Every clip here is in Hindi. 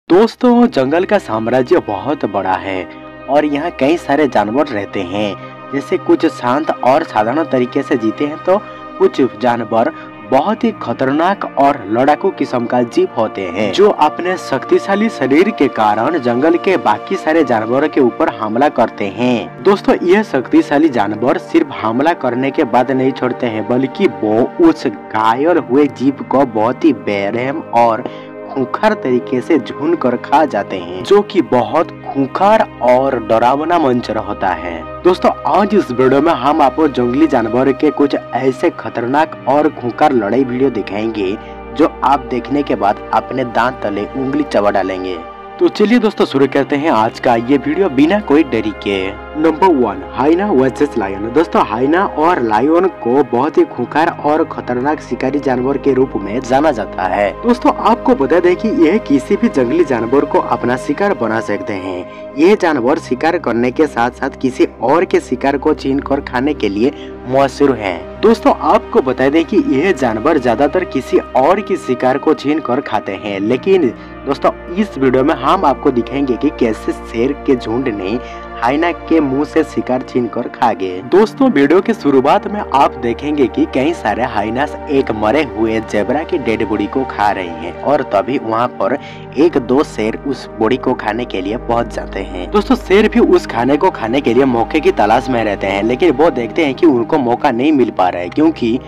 दोस्तों, जंगल का साम्राज्य बहुत बड़ा है और यहाँ कई सारे जानवर रहते हैं। जैसे कुछ शांत और साधारण तरीके से जीते हैं तो कुछ जानवर बहुत ही खतरनाक और लड़ाकू किस्म का जीव होते हैं जो अपने शक्तिशाली शरीर के कारण जंगल के बाकी सारे जानवरों के ऊपर हमला करते हैं। दोस्तों, यह शक्तिशाली जानवर सिर्फ हमला करने के बाद नहीं छोड़ते हैं, बल्कि वो उस घायल हुए जीव को बहुत ही बेरहम और खूंखार तरीके से झुंड कर खा जाते हैं, जो कि बहुत खूंखार और डरावना मंजर होता है। दोस्तों, आज इस वीडियो में हम आपको जंगली जानवर के कुछ ऐसे खतरनाक और खूंखार लड़ाई वीडियो दिखाएंगे जो आप देखने के बाद अपने दांत तले उंगली चबा डालेंगे। तो चलिए दोस्तों, शुरू करते हैं आज का ये वीडियो बिना कोई देरी के। Number 1, hyena versus lion. दोस्तों, हाइना और लायन को बहुत ही खूंखार और खतरनाक शिकारी जानवर के रूप में जाना जाता है। दोस्तों, आपको बता दें कि यह किसी भी जंगली जानवर को अपना शिकार बना सकते हैं। यह जानवर शिकार करने के साथ साथ किसी और के शिकार को छीन कर खाने के लिए मशहूर है। दोस्तों, आपको बता दें कि यह जानवर ज्यादातर किसी और की शिकार को छीन कर खाते हैं, लेकिन दोस्तों इस वीडियो में हम आपको दिखाएंगे कि कैसे शेर के झुंड ने हाइना के मुंह से शिकार छीन कर खा गए। दोस्तों, वीडियो के शुरुआत में आप देखेंगे कि कई सारे हाइनास एक मरे हुए जेब्रा की डेड बॉडी को खा रहे हैं और तभी वहां पर एक दो शेर उस बॉडी को खाने के लिए पहुंच जाते हैं। दोस्तों, शेर भी उस खाने को खाने के लिए मौके की तलाश में रहते हैं, लेकिन वो देखते हैं कि उनको मौका नहीं मिल पा रहा है क्योंकि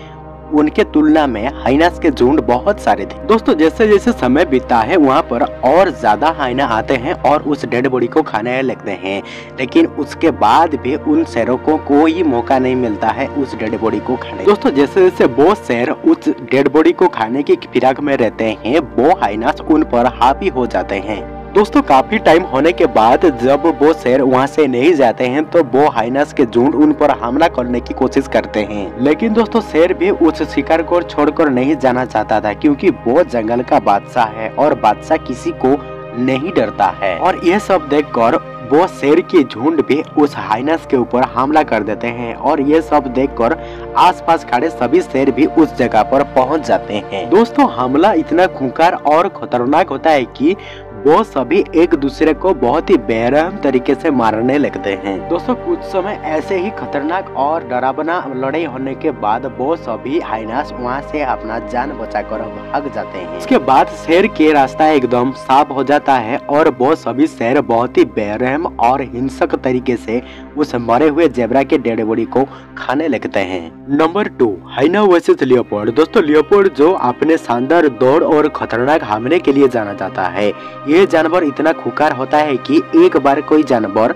उनके तुलना में हाइनास के झुंड बहुत सारे थे। दोस्तों, जैसे जैसे समय बीतता है वहाँ पर और ज्यादा हाइना आते हैं और उस डेड बॉडी को खाने लगते हैं, लेकिन उसके बाद भी उन शेरों को कोई मौका नहीं मिलता है उस डेड बॉडी को खाने। दोस्तों, जैसे जैसे वो शेर उस डेड बॉडी को खाने की फिराक में रहते हैं, वो हाइनास उन पर हावी हो जाते हैं। दोस्तों, काफी टाइम होने के बाद जब वो शेर वहाँ से नहीं जाते हैं तो वो हाइनास के झुंड उन पर हमला करने की कोशिश करते हैं, लेकिन दोस्तों शेर भी उस शिकार को छोड़कर नहीं जाना चाहता था क्योंकि वो जंगल का बादशाह है और बादशाह किसी को नहीं डरता है। और यह सब देखकर वो शेर की झुंड भी उस हाइनास के ऊपर हमला कर देते हैं और ये सब देखकर आसपास खड़े सभी शेर भी उस जगह पर पहुंच जाते हैं। दोस्तों, हमला इतना खूंखार और खतरनाक होता है कि वो सभी एक दूसरे को बहुत ही बेरहम तरीके से मारने लगते हैं। दोस्तों, कुछ समय ऐसे ही खतरनाक और डरावना लड़ाई होने के बाद वो सभी हाइनास वहां से अपना जान बचाकर भाग जाते हैं। इसके बाद शेर के रास्ता एकदम साफ हो जाता है और वो सभी शेर बहुत ही बेरहम और हिंसक तरीके से उस मरे हुए जेब्रा के डेड बॉडी को खाने लगते हैं। Number 2, hyena versus leopard. दोस्तों, लियोपोल्ड जो अपने शानदार दौड़ और खतरनाक हमले के लिए जाना जाता है। ये जानवर इतना खूंखार होता है कि एक बार कोई जानवर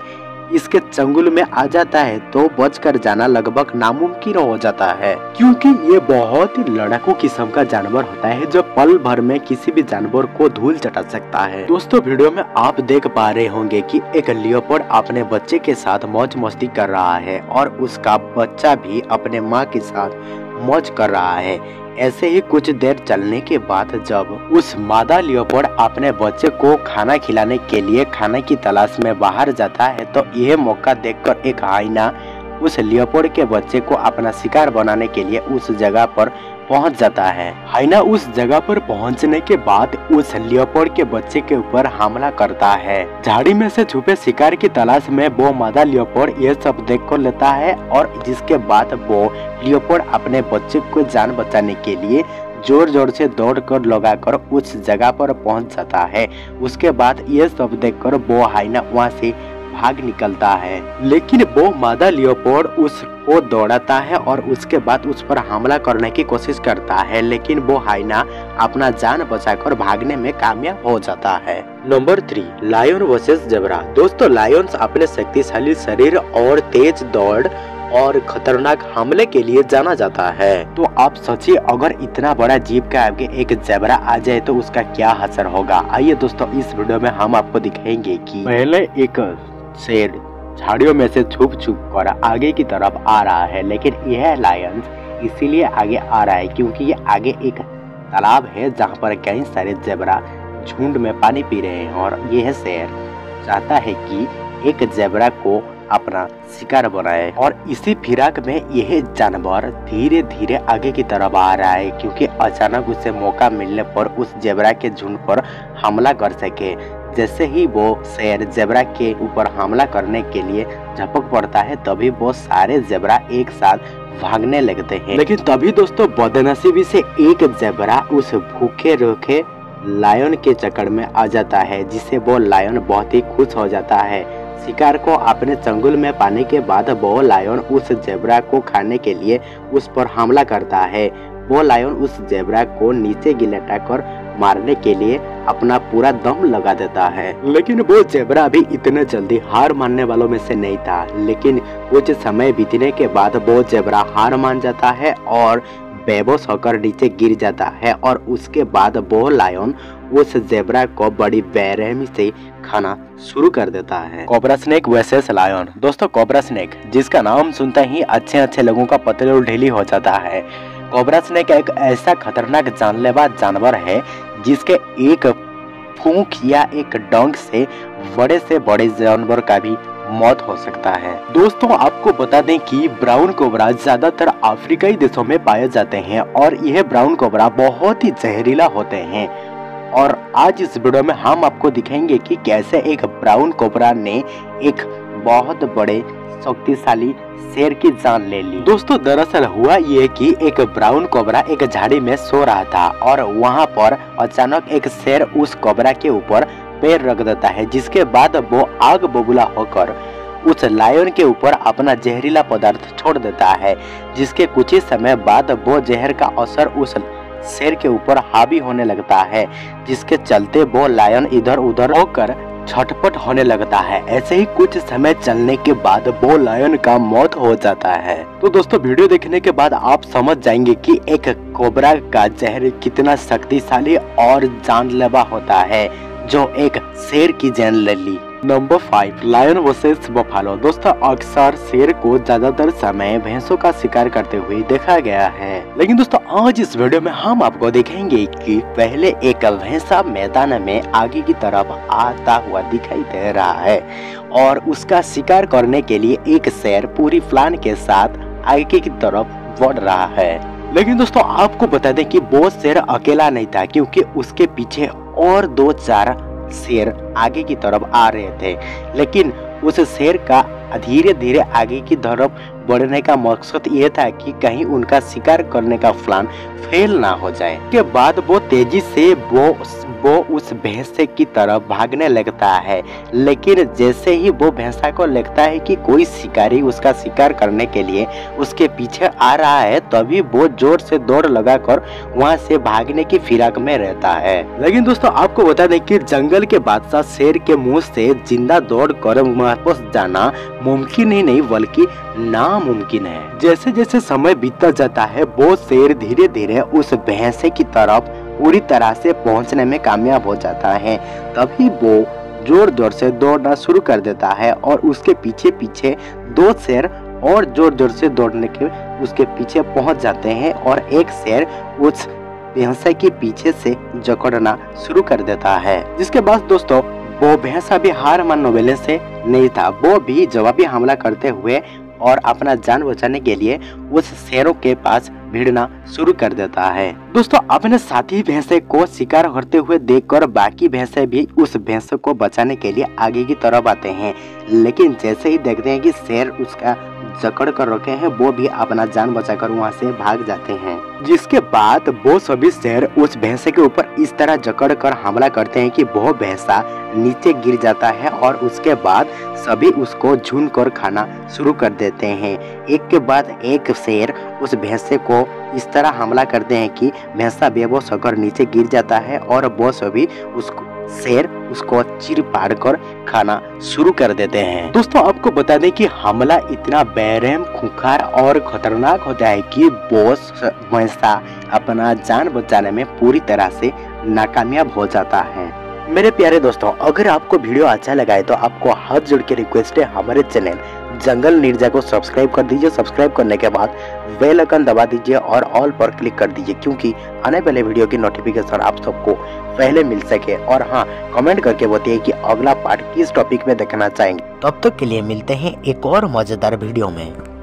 इसके चंगुल में आ जाता है तो बचकर जाना लगभग नामुमकिन हो जाता है क्योंकि ये बहुत ही लड़ाकू किस्म का जानवर होता है जो पल भर में किसी भी जानवर को धूल चटा सकता है। दोस्तों, वीडियो में आप देख पा रहे होंगे कि एक लियोपोल्ड अपने बच्चे के साथ मौज मस्ती कर रहा है और उसका बच्चा भी अपने माँ के साथ मौज कर रहा है। ऐसे ही कुछ देर चलने के बाद जब उस मादा लियोपोल्ड अपने बच्चे को खाना खिलाने के लिए खाने की तलाश में बाहर जाता है तो यह मौका देखकर एक हाइना उस लियोपोल्ड के बच्चे को अपना शिकार बनाने के लिए उस जगह पर पहुंच जाता है। हाइना उस जगह पर पहुंचने के बाद उस लियोपोल्ड के बच्चे के ऊपर हमला करता है। झाड़ी में से छुपे शिकार की तलाश में वो मादा लियोपोल्ड ये सब देख कर लेता है और जिसके बाद वो लियोपोल्ड अपने बच्चे को जान बचाने के लिए जोर जोर से दौड़कर लगाकर उस जगह पर पहुंच जाता है। उसके बाद ये सब देखकर वो हाइना वहां से भाग निकलता है, लेकिन वो मादा लियोपोल्ड उसको दौड़ाता है और उसके बाद उस पर हमला करने की कोशिश करता है, लेकिन वो हाइना अपना जान बचाकर भागने में कामयाब हो जाता है। Number 3, lion versus zebra. दोस्तों, लायंस अपने शक्तिशाली शरीर और तेज दौड़ और खतरनाक हमले के लिए जाना जाता है। तो आप सोचिए, अगर इतना बड़ा जीव का आगे एक जेब्रा आ जाए तो उसका क्या असर होगा। आइए दोस्तों, इस वीडियो में हम आपको दिखाएंगे कि पहले एक शेर झाड़ियों में से छुप कर आगे की तरफ आ रहा है, लेकिन यह लायन इसीलिए आगे आ रहा है क्योंकि ये आगे एक तालाब है जहाँ पर कई सारे जेब्रा झुंड में पानी पी रहे हैं और यह शेर चाहता है कि एक जेब्रा को अपना शिकार बनाए। और इसी फिराक में यह जानवर धीरे धीरे आगे की तरफ आ रहा है, क्योंकि अचानक उसे मौका मिलने पर उस जेब्रा के झुंड पर हमला कर सके। जैसे ही वो शेर जेब्रा के ऊपर हमला करने के लिए झपक पड़ता है, तभी वो सारे जेब्रा एक साथ भागने लगते हैं। लेकिन तभी दोस्तों बदनसीबी से एक जेब्रा उस भूखे रूखे लायन के चक्कर में आ जाता है, जिससे वो लायन बहुत ही खुश हो जाता है। शिकार को अपने चंगुल में पाने के बाद वो लायन उस जेब्रा को खाने के लिए उस पर हमला करता है। वो लायन उस जेब्रा को नीचे गिलेटा कर मारने के लिए अपना पूरा दम लगा देता है। लेकिन वो जेब्रा भी इतने जल्दी हार मानने वालों में से नहीं था। लेकिन कुछ समय बीतने के बाद वो जेब्रा हार मान जाता है और बेबस होकर नीचे गिर जाता है। और उसके बाद वो लायन उस जेब्रा को बड़ी बेरहमी से खाना शुरू कर देता है। Cobra snake versus lion. दोस्तों कोबरा स्नेक, जिसका नाम सुनते ही अच्छे लोगों का पतले ढीली हो जाता है। कोबरा स्नेक एक ऐसा खतरनाक जानलेवा जानवर है जिसके एक फूंक या एक डंक से बड़े जानवर का भी मौत हो सकता है। दोस्तों आपको बता दें कि ब्राउन कोबरा ज्यादातर अफ्रीकी देशों में पाए जाते हैं और यह ब्राउन कोबरा बहुत ही जहरीला होते हैं। और आज इस वीडियो में हम आपको दिखाएंगे कि कैसे एक ब्राउन कोबरा ने एक बहुत बड़े शक्तिशाली शेर की जान ले ली। दोस्तों दरअसल हुआ ये कि एक ब्राउन कोबरा एक झाड़ी में सो रहा था और वहाँ पर अचानक एक शेर उस कोबरा के ऊपर पैर रख देता है, जिसके बाद वो आग बबूला होकर उस लायन के ऊपर अपना जहरीला पदार्थ छोड़ देता है, जिसके कुछ ही समय बाद वो जहर का असर उस शेर के ऊपर हावी होने लगता है, जिसके चलते वो लायन इधर उधर होकर छटपट होने लगता है। ऐसे ही कुछ समय चलने के बाद वो लायन का मौत हो जाता है। तो दोस्तों वीडियो देखने के बाद आप समझ जाएंगे कि एक कोबरा का जहर कितना शक्तिशाली और जानलेवा होता है, जो एक शेर की जान ले ली। Number 5 lion versus buffalo. दोस्तों अक्सर शेर को ज्यादातर समय भैंसों का शिकार करते हुए देखा गया है, लेकिन दोस्तों आज इस वीडियो में हम आपको दिखाएंगे कि पहले एक भैंसा मैदान में आगे की तरफ आता हुआ दिखाई दे रहा है और उसका शिकार करने के लिए एक शेर पूरी प्लान के साथ आगे की तरफ बढ़ रहा है। लेकिन दोस्तों आपको बता दें कि वो शेर अकेला नहीं था, क्योंकि उसके पीछे और 2-4 शेर आगे की तरफ आ रहे थे। लेकिन उस शेर का धीरे धीरे आगे की तरफ बढ़ने का मकसद ये था कि कहीं उनका शिकार करने का प्लान फेल ना हो जाए। के बाद वो तेजी से वो उस भैंसे की तरफ भागने लगता है। लेकिन जैसे ही वो भैंसा को लगता है कि कोई शिकारी उसका शिकार करने के लिए उसके पीछे आ रहा है, तभी वो जोर से दौड़ लगाकर वहां से भागने की फिराक में रहता है। लेकिन दोस्तों आपको बता दें कि जंगल के बादशाह शेर के मुंह से जिंदा दौड़ कर वापस जाना मुमकिन ही नहीं बल्कि नामुमकिन है। जैसे जैसे समय बीतता जाता है वो शेर धीरे धीरे उस भैंसे की तरफ पूरी तरह से पहुंचने में कामयाब हो जाता है। तभी वो जोर जोर से दौड़ना शुरू कर देता है और उसके पीछे पीछे 2 शेर और जोर जोर से दौड़ने के उसके पीछे पहुंच जाते हैं और एक शेर उस भैंसा के पीछे से जकड़ना शुरू कर देता है। जिसके बाद दोस्तों वो भैंसा भी हार मानने वाले से नहीं था, वो भी जवाबी हमला करते हुए और अपना जान बचाने के लिए उस शेरों के पास भिड़ना शुरू कर देता है। दोस्तों अपने साथी भैंसे को शिकार करते हुए देखकर बाकी भैंसे भी उस भैंसे को बचाने के लिए आगे की तरफ आते हैं। लेकिन जैसे ही देखते हैं कि शेर उसका जकड़ कर रखे हैं, वो भी अपना जान बचाकर वहां से भाग जाते हैं। जिसके बाद वो सभी शेर उस भैंसे के ऊपर इस तरह जकड़ कर हमला करते हैं कि वो भैंसा नीचे गिर जाता है और उसके बाद सभी उसको झुंड कर खाना शुरू कर देते हैं। एक के बाद एक शेर उस भैंसे को इस तरह हमला करते हैं कि भैंसा बेबस होकर नीचे गिर जाता है और वो सभी शेर उसको चीर फाड़ कर खाना शुरू कर देते हैं। दोस्तों आपको बता दें कि हमला इतना बेरहम, खूंखार और खतरनाक होता है कि बॉस भैंसा अपना जान बचाने में पूरी तरह से नाकामयाब हो जाता है। मेरे प्यारे दोस्तों अगर आपको वीडियो अच्छा लगा है तो आपको हाथ जोड़ के रिक्वेस्ट है हमारे चैनल जंगल निर्जा को सब्सक्राइब कर दीजिए। सब्सक्राइब करने के बाद बेल आइकन दबा दीजिए और ऑल पर क्लिक कर दीजिए, क्योंकि आने वाले वीडियो की नोटिफिकेशन आप सबको पहले मिल सके। और हाँ, कमेंट करके बताइए कि अगला पार्ट किस टॉपिक में देखना चाहेंगे। तब तक के लिए मिलते हैं एक और मजेदार वीडियो में।